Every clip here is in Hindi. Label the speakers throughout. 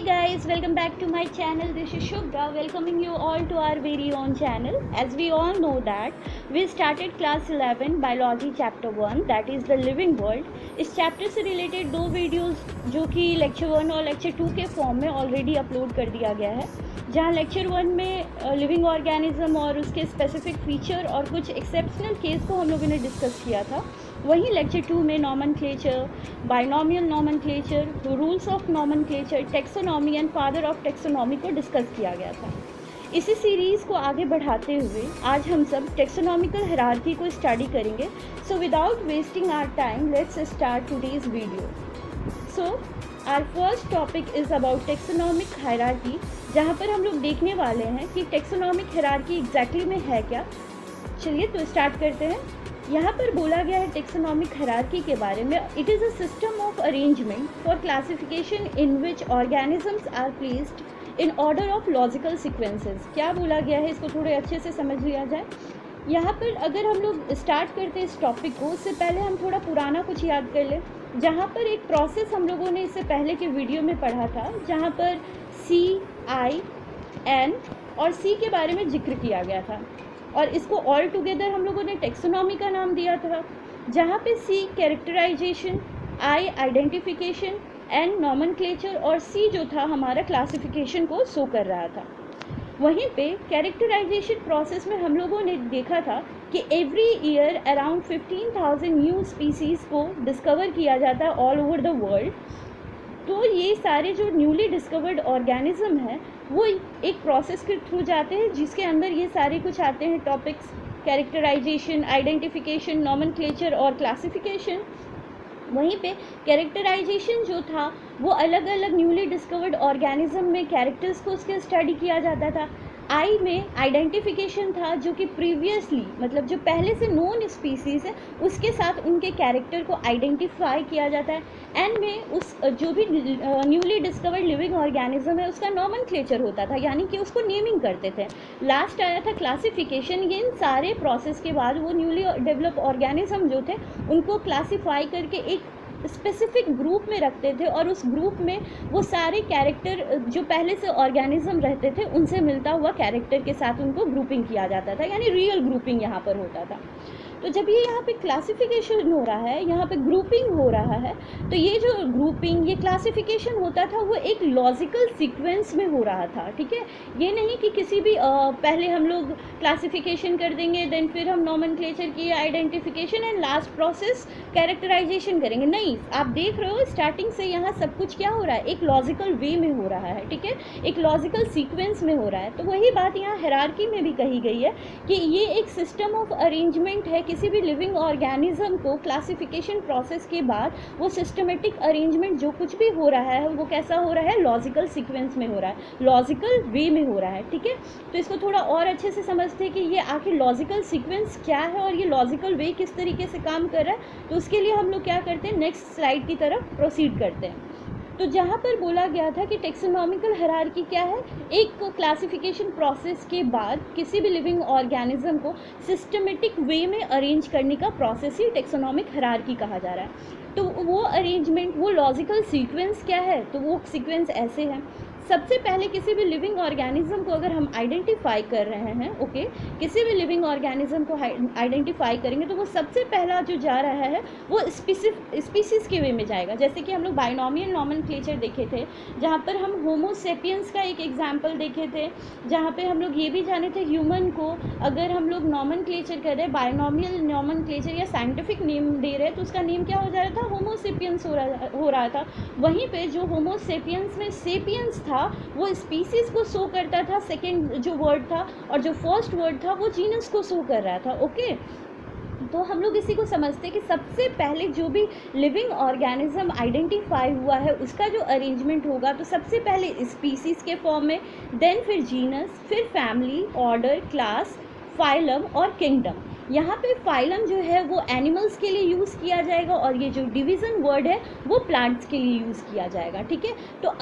Speaker 1: guys, welcome back to my channel. This is Shubhra welcoming you all to our very own channel. As we all know that we started class 11 biology chapter 1 that is the living world. इस चैप्टर से रिलेटेड दो वीडियोस जो कि लेक्चर 1 और लेक्चर 2 के फॉर्म में ऑलरेडी अपलोड कर दिया गया है, जहाँ लेक्चर 1 में लिविंग ऑर्गेनिज्म और उसके स्पेसिफिक फीचर और कुछ एक्सेप्शनल केस को हम लोगों ने डिस्कस किया था। वहीं लेक्चर 2 में nomenclature, binomial nomenclature, rules of nomenclature, taxonomy and father of taxonomy को डिस्कस किया गया था। इसी सीरीज़ को आगे बढ़ाते हुए आज हम सब टेक्सोनॉमिकल हायरार्की को स्टडी करेंगे। So without wasting our time let's start today's video. So our first topic is about taxonomic hierarchy, जहाँ पर हम लोग देखने वाले हैं कि टेक्सोनॉमिक हायरार्की एग्जैक्टली में है क्या। चलिए तो स्टार्ट करते हैं। यहाँ पर बोला गया है टेक्सोनॉमिक हायरार्की के बारे में, it is a system of arrangement for classification in which organisms are placed in order of logical sequences. क्या बोला गया है इसको थोड़े अच्छे से समझ लिया जाए। यहाँ पर अगर हम लोग स्टार्ट करते हैं इस टॉपिक को, उससे पहले हम थोड़ा पुराना कुछ याद कर लें। जहाँ पर एक प्रोसेस हम लोगों ने इससे पहले के वीडियो में पढ़ा था, जहाँ पर CIN और C के बारे में जिक्र किया गया था और इसको ऑल टुगेदर हम लोगों ने टेक्सोनॉमी का नाम दिया था। जहाँ पे C characterization, I identification and nomenclature और C जो था हमारा क्लासिफिकेशन को शो कर रहा था। वहीं पे कैरेक्टराइजेशन प्रोसेस में हम लोगों ने देखा था कि every year around 15,000 new species को डिस्कवर किया जाता है ऑल ओवर द वर्ल्ड। तो ये सारे जो न्यूली डिस्कवर्ड ऑर्गेनिज्म है वो एक प्रोसेस के थ्रू जाते हैं, जिसके अंदर ये सारे कुछ आते हैं टॉपिक्स, कैरेक्टराइजेशन, आइडेंटिफिकेशन, नॉमेनक्लेचर और क्लासिफिकेशन। वहीं पे कैरेक्टराइजेशन जो था वो अलग अलग न्यूली डिस्कवर्ड ऑर्गेनिज्म में कैरेक्टर्स को उसके स्टडी किया जाता था। आई में आइडेंटिफिकेशन था, जो कि प्रीवियसली मतलब जो पहले से नोन स्पीसीज़ है उसके साथ उनके कैरेक्टर को आइडेंटिफाई किया जाता है। एंड में उस जो भी न्यूली डिस्कवर्ड लिविंग ऑर्गेनिज्म है उसका नॉमेनक्लेचर होता था, यानी कि उसको नेमिंग करते थे। लास्ट आया था क्लासिफिकेशन। ये इन सारे प्रोसेस के बाद वो न्यूली डेवलप ऑर्गेनिज्म जो थे उनको क्लासीफाई करके एक स्पेसिफिक ग्रुप में रखते थे और उस ग्रुप में वो सारे कैरेक्टर जो पहले से ऑर्गेनिज्म रहते थे उनसे मिलता हुआ कैरेक्टर के साथ उनको ग्रुपिंग किया जाता था, यानी रियल ग्रुपिंग यहाँ पर होता था। तो जब ये यहाँ पे क्लासिफिकेशन हो रहा है, यहाँ पे ग्रुपिंग हो रहा है, तो ये जो ग्रुपिंग, ये क्लासिफिकेशन होता था वो एक लॉजिकल सीक्वेंस में हो रहा था। ठीक है, ये नहीं कि किसी भी पहले हम लोग क्लासिफिकेशन कर देंगे, देन फिर हम नॉमेनक्लेचर की identification and last process characterization करेंगे। नहीं, आप देख रहे हो स्टार्टिंग से यहाँ सब कुछ क्या हो रहा है, एक लॉजिकल वे में हो रहा है। ठीक है, एक लॉजिकल सीक्वेंस में हो रहा है। तो वही बात यहाँ हायरार्की में भी कही गई है कि ये एक सिस्टम ऑफ अरेंजमेंट है। किसी भी लिविंग ऑर्गेनिज्म को क्लासिफिकेशन प्रोसेस के बाद वो सिस्टमेटिक अरेंजमेंट जो कुछ भी हो रहा है वो कैसा हो रहा है, लॉजिकल सीक्वेंस में हो रहा है, लॉजिकल वे में हो रहा है। ठीक है, तो इसको थोड़ा और अच्छे से समझते हैं कि ये आखिर लॉजिकल सीक्वेंस क्या है और ये लॉजिकल वे किस तरीके से काम कर रहा है। तो उसके लिए हम लोग क्या करते हैं, नेक्स्ट स्लाइड की तरफ प्रोसीड करते हैं। तो जहाँ पर बोला गया था कि टेक्सोनॉमिकल हायरार्की क्या है, एक क्लासिफिकेशन प्रोसेस के बाद किसी भी लिविंग ऑर्गेनिज्म को सिस्टमेटिक वे में अरेंज करने का प्रोसेस ही टेक्सोनॉमिक हायरार्की कहा जा रहा है। तो वो अरेंजमेंट, वो लॉजिकल सीक्वेंस क्या है, तो वो सीक्वेंस ऐसे है। सबसे पहले किसी भी लिविंग ऑर्गेनिज्म को अगर हम आइडेंटिफाई कर रहे हैं, ओके, किसी भी लिविंग ऑर्गेनिज्म को आइडेंटिफाई करेंगे तो वो सबसे पहला जो जा रहा है वो स्पीसीज़ के वे में जाएगा। जैसे कि हम लोग बाइनोमियल नॉमेनक्लेचर देखे थे, जहाँ पर हम होमो सेपियंस का एक एग्जाम्पल देखे थे, जहाँ पे हम लोग ये भी जाने थे ह्यूमन को अगर हम लोग नॉमेनक्लेचर कर रहे हैं, बाइनोमियल नॉमेनक्लेचर या साइंटिफिक नेम दे रहे हैं, तो उसका नेम क्या हो जा रहा था, होमो सेपियंस हो रहा था। वहीं पे जो होमो सेपियंस में सेपियंस था वो स्पीसीज को शो करता था, सेकेंड जो वर्ड था, और जो फर्स्ट वर्ड था वो जीनस को शो कर रहा था। ओके, तो हम लोग इसी को समझते हैं कि सबसे पहले जो भी लिविंग ऑर्गेनिज्म आइडेंटिफाई हुआ है उसका जो अरेंजमेंट होगा, तो सबसे पहले स्पीसीज के फॉर्म में, देन फिर जीनस, फिर फैमिली, ऑर्डर, क्लास, फाइलम और किंगडम। यहाँ पे फाइलम जो है वो एनिमल्स के लिए यूज़ किया जाएगा और ये जो डिवीज़न वर्ड है वो प्लांट्स के लिए यूज़ किया जाएगा, ठीक है। तो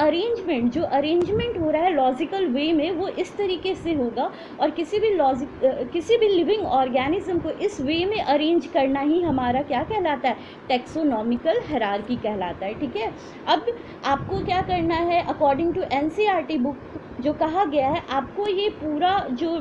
Speaker 1: जो अरेंजमेंट हो रहा है लॉजिकल वे में वो इस तरीके से होगा, और किसी भी लिविंग ऑर्गेनिज्म को इस वे में अरेंज करना ही हमारा क्या कहलाता है, टेक्सोनॉमिकल हायरार्की कहलाता है, ठीक है। अब आपको क्या करना है, अकॉर्डिंग टू एनसीईआरटी बुक जो कहा गया है, आपको ये पूरा जो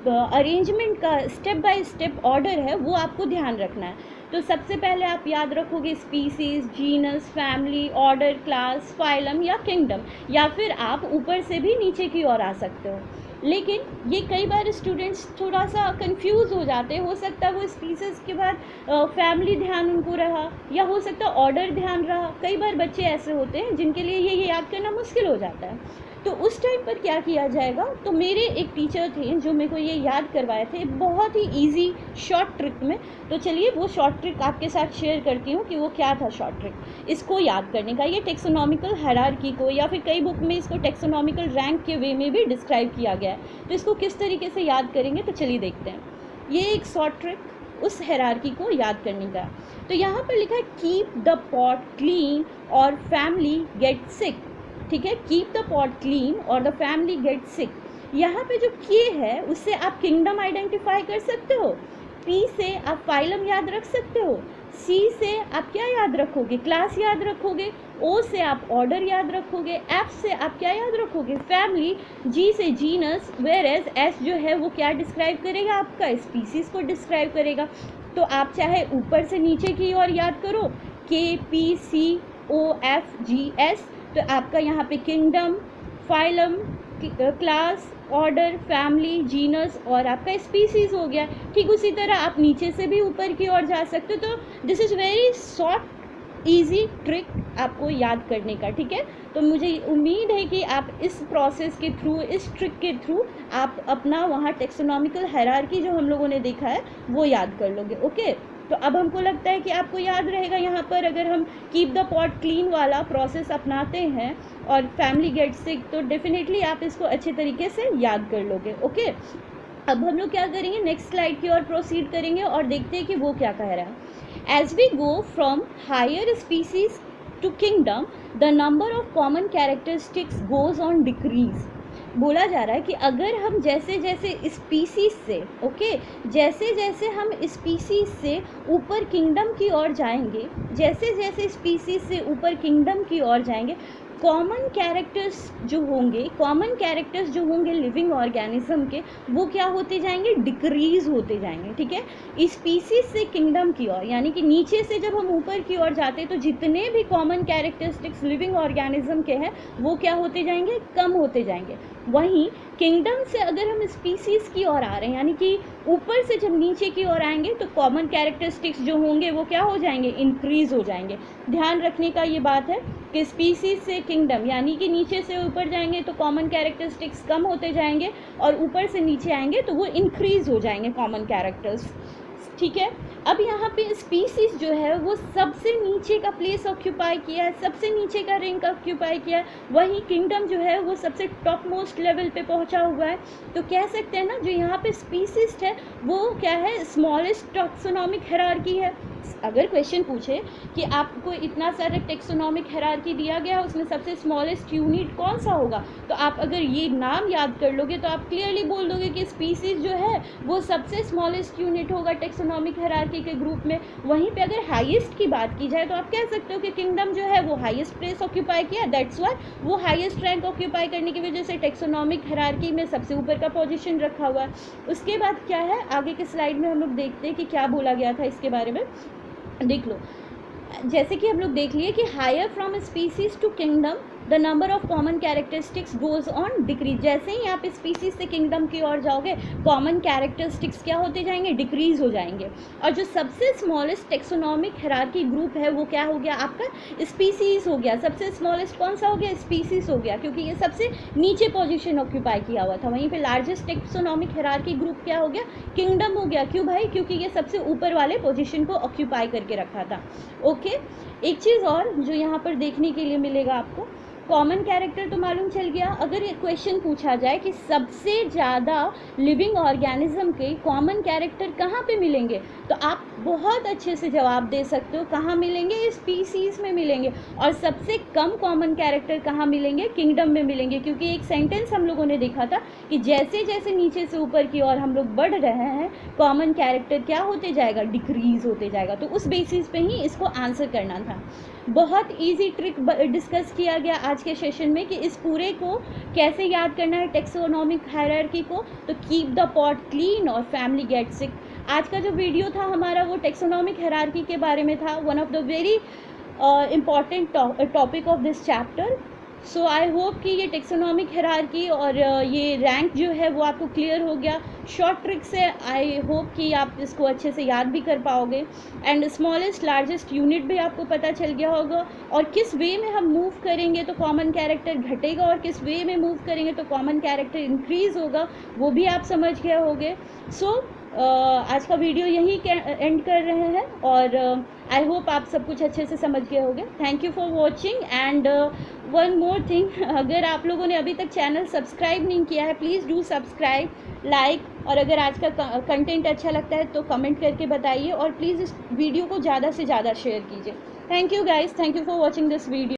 Speaker 1: अरेंजमेंट का स्टेप बाय स्टेप ऑर्डर है वो आपको ध्यान रखना है। तो सबसे पहले आप याद रखोगे species, genus, family, order, class, phylum या किंगडम, या फिर आप ऊपर से भी नीचे की ओर आ सकते हो। लेकिन ये कई बार स्टूडेंट्स थोड़ा सा कंफ्यूज हो जाते हैं, हो सकता है वो स्पीसीज के बाद फैमिली ध्यान उनको रहा, या हो सकता है ऑर्डर ध्यान रहा। कई बार बच्चे ऐसे होते हैं जिनके लिए ये याद करना मुश्किल हो जाता है। तो उस टाइम पर क्या किया जाएगा, तो मेरे एक टीचर थे जो मेरे को ये याद करवाए थे बहुत ही इजी शॉर्ट ट्रिक में। तो चलिए वो शॉर्ट ट्रिक आपके साथ शेयर करती हूँ कि वो क्या था शॉर्ट ट्रिक इसको याद करने का। ये टेक्सोनॉमिकल हायरार्की को, या फिर कई बुक में इसको टेक्सोनॉमिकल रैंक के वे में भी डिस्क्राइब किया गया है। तो इसको किस तरीके से याद करेंगे, तो चलिए देखते हैं। ये एक शॉर्ट ट्रिक उस हायरार्की को याद करने का। तो यहाँ पर लिखा है कीप द पॉट क्लीन और फैमिली गेट सिक, ठीक है। कीप द पॉट क्लीन और द फैमिली गेट सिक। यहाँ पे जो के है उससे आप किंगडम आइडेंटिफाई कर सकते हो, पी से आप फाइलम याद रख सकते हो, सी से आप क्या याद रखोगे, क्लास याद रखोगे, ओ से आप ऑर्डर याद रखोगे, एफ से आप क्या याद रखोगे, फैमिली, जी से जीनस, वेयर एज एस जो है वो क्या डिस्क्राइब करेगा, आपका स्पीसीज को डिस्क्राइब करेगा। तो आप चाहे ऊपर से नीचे की ओर याद करो, K P C O F G S, तो आपका यहाँ पे kingdom, phylum, class, order, family, genus और आपका स्पीसीज हो गया। ठीक उसी तरह आप नीचे से भी ऊपर की ओर जा सकते हो। तो this is very short easy trick आपको याद करने का, ठीक है। तो मुझे उम्मीद है कि आप इस प्रोसेस के थ्रू, इस ट्रिक के थ्रू आप अपना वहाँ टेक्सोनॉमिकल हायरार्की जो हम लोगों ने देखा है वो याद कर लोगे, ओके। तो अब हमको लगता है कि आपको याद रहेगा यहाँ पर, अगर हम कीप द पॉट क्लीन वाला प्रोसेस अपनाते हैं और फैमिली गेट सिक, तो डेफिनेटली आप इसको अच्छे तरीके से याद कर लोगे, ओके। अब हम लोग क्या करेंगे, नेक्स्ट स्लाइड की ओर प्रोसीड करेंगे और देखते हैं कि वो क्या कह रहा है। As we go from higher species to kingdom the number of common characteristics goes on decrease. बोला जा रहा है कि अगर हम जैसे जैसे स्पीसीज से, ओके, जैसे जैसे हम स्पीसीज से ऊपर किंगडम की ओर जाएंगे, जैसे जैसे स्पीसीज से ऊपर किंगडम की ओर जाएंगे, कॉमन कैरेक्टर्स जो होंगे लिविंग ऑर्गेनिज्म के, वो क्या होते जाएंगे, डिक्रीज होते जाएंगे, ठीक है। स्पीसीज से किंगडम की ओर, यानी कि नीचे से जब हम ऊपर की ओर जाते हैं तो जितने भी कॉमन कैरेक्टरिस्टिक्स लिविंग ऑर्गेनिज्म के हैं वो क्या होते जाएंगे, कम होते जाएंगे। वहीं किंगडम से अगर हम स्पीसीज की ओर आ रहे हैं, यानी कि ऊपर से जब नीचे की ओर आएंगे तो कॉमन कैरेक्टरिस्टिक्स जो होंगे वो क्या हो जाएंगे, इंक्रीज हो जाएंगे। ध्यान रखने का ये बात है कि स्पीसीज से किंगडम, यानी कि नीचे से ऊपर जाएंगे तो कॉमन कैरेक्टरिस्टिक्स कम होते जाएंगे, और ऊपर से नीचे आएंगे तो वो इंक्रीज हो जाएंगे कॉमन कैरेक्टर्स, ठीक है। अब यहाँ पे स्पीसीज जो है वो सबसे नीचे का प्लेस ऑक्यूपाई किया है, सबसे नीचे का रैंक ऑक्यूपाई किया है, वहीं किंगडम जो है वो सबसे टॉप मोस्ट लेवल पे पहुँचा हुआ है। तो कह सकते हैं ना, जो यहाँ पे स्पीसीज है वो क्या है, स्मॉलेस्ट टैक्सोनॉमिक हायरार्की है। अगर क्वेश्चन पूछे कि आपको इतना सारा टेक्सोनॉमिक हायरार्की दिया गया है, उसमें सबसे स्मॉलेस्ट यूनिट कौन सा होगा, तो आप अगर ये नाम याद कर लोगे तो आप क्लियरली बोल दोगे कि स्पीसीज जो है वो सबसे स्मॉलेस्ट यूनिट होगा टेक्सोनॉमिक हायरार्की के ग्रुप में। वहीं पे अगर हाईएस्ट की बात की जाए तो आप कह सकते हो कि किंगडम जो है वो हाईएस्ट प्लेस ऑक्यूपाई किया, दैट्स व्हाई वो हाईएस्ट रैंक ऑक्यूपाई करने की वजह से टेक्सोनॉमिक हायरार्की में सबसे ऊपर का पोजीशन रखा हुआ है। उसके बाद क्या है, आगे के स्लाइड में हम लोग देखते हैं कि क्या बोला गया था इसके बारे में, देख लो। जैसे कि हम लोग देख लिए कि higher from species to kingdom the number of common characteristics goes on decrease. जैसे ही आप स्पीसीज से किंगडम की ओर जाओगे कॉमन कैरेक्टरिस्टिक्स क्या होते जाएंगे, डिक्रीज हो जाएंगे। और जो सबसे स्मॉलेस्ट टेक्सोनॉमिक हायरार्की ग्रुप है वो क्या हो गया, आपका स्पीसीज हो गया। सबसे स्मॉलेस्ट कौन सा हो गया, स्पीसीज हो गया, क्योंकि ये सबसे नीचे पोजीशन ऑक्यूपाई किया हुआ था। वहीं पे लार्जेस्ट टेक्सोनॉमिक हायरार्की ग्रुप क्या हो गया, किंगडम हो गया। क्यों भाई, क्योंकि ये सबसे ऊपर वाले पोजीशन को ऑक्यूपाई करके रखा था, ओके। एक चीज़ और जो यहाँ पर देखने के लिए मिलेगा आपको कॉमन कैरेक्टर तो मालूम चल गया। अगर ये क्वेश्चन पूछा जाए कि सबसे ज़्यादा लिविंग ऑर्गेनिज्म के कॉमन कैरेक्टर कहाँ पे मिलेंगे, तो आप बहुत अच्छे से जवाब दे सकते हो कहाँ मिलेंगे, स्पीसीज़ में मिलेंगे। और सबसे कम कॉमन कैरेक्टर कहाँ मिलेंगे, किंगडम में मिलेंगे। क्योंकि एक सेंटेंस हम लोगों ने देखा था कि जैसे जैसे नीचे से ऊपर की ओर हम लोग बढ़ रहे हैं, कॉमन कैरेक्टर क्या होते जाएगा, डिक्रीज़ होते जाएगा। तो उस बेसिस पे ही इसको आंसर करना था। बहुत इजी ट्रिक डिस्कस किया गया आज के सेशन में कि इस पूरे को कैसे याद करना है, टेक्सोनोमिक हायरार्की को। तो कीप द पॉट क्लीन और फैमिली गेट सिक। आज का जो वीडियो था हमारा वो टेक्सोनोमिक हायरार्की के बारे में था, one of the very important topic of this chapter. So I hope कि ये टेक्सोनोमिक हायरार्की और ये रैंक जो है वो आपको क्लियर हो गया। शॉर्ट ट्रिक से आई होप कि आप इसको अच्छे से याद भी कर पाओगे। एंड स्मॉलेस्ट लार्जेस्ट यूनिट भी आपको पता चल गया होगा। और किस वे में हम मूव करेंगे तो कॉमन कैरेक्टर घटेगा, और किस वे में मूव करेंगे तो कॉमन कैरेक्टर इंक्रीज़ होगा, वो भी आप समझ गए होंगे। सो आज का वीडियो यहीं एंड कर रहे हैं, और आई होप आप सब कुछ अच्छे से समझ गए होंगे। Thank you for watching. And one more thing, अगर आप लोगों ने अभी तक चैनल सब्सक्राइब नहीं किया है, प्लीज़ डू सब्सक्राइब, लाइक, और अगर आज का कंटेंट अच्छा लगता है तो कमेंट करके बताइए, और प्लीज़ इस वीडियो को ज़्यादा से ज़्यादा शेयर कीजिए। Thank you guys, thank you for watching this video.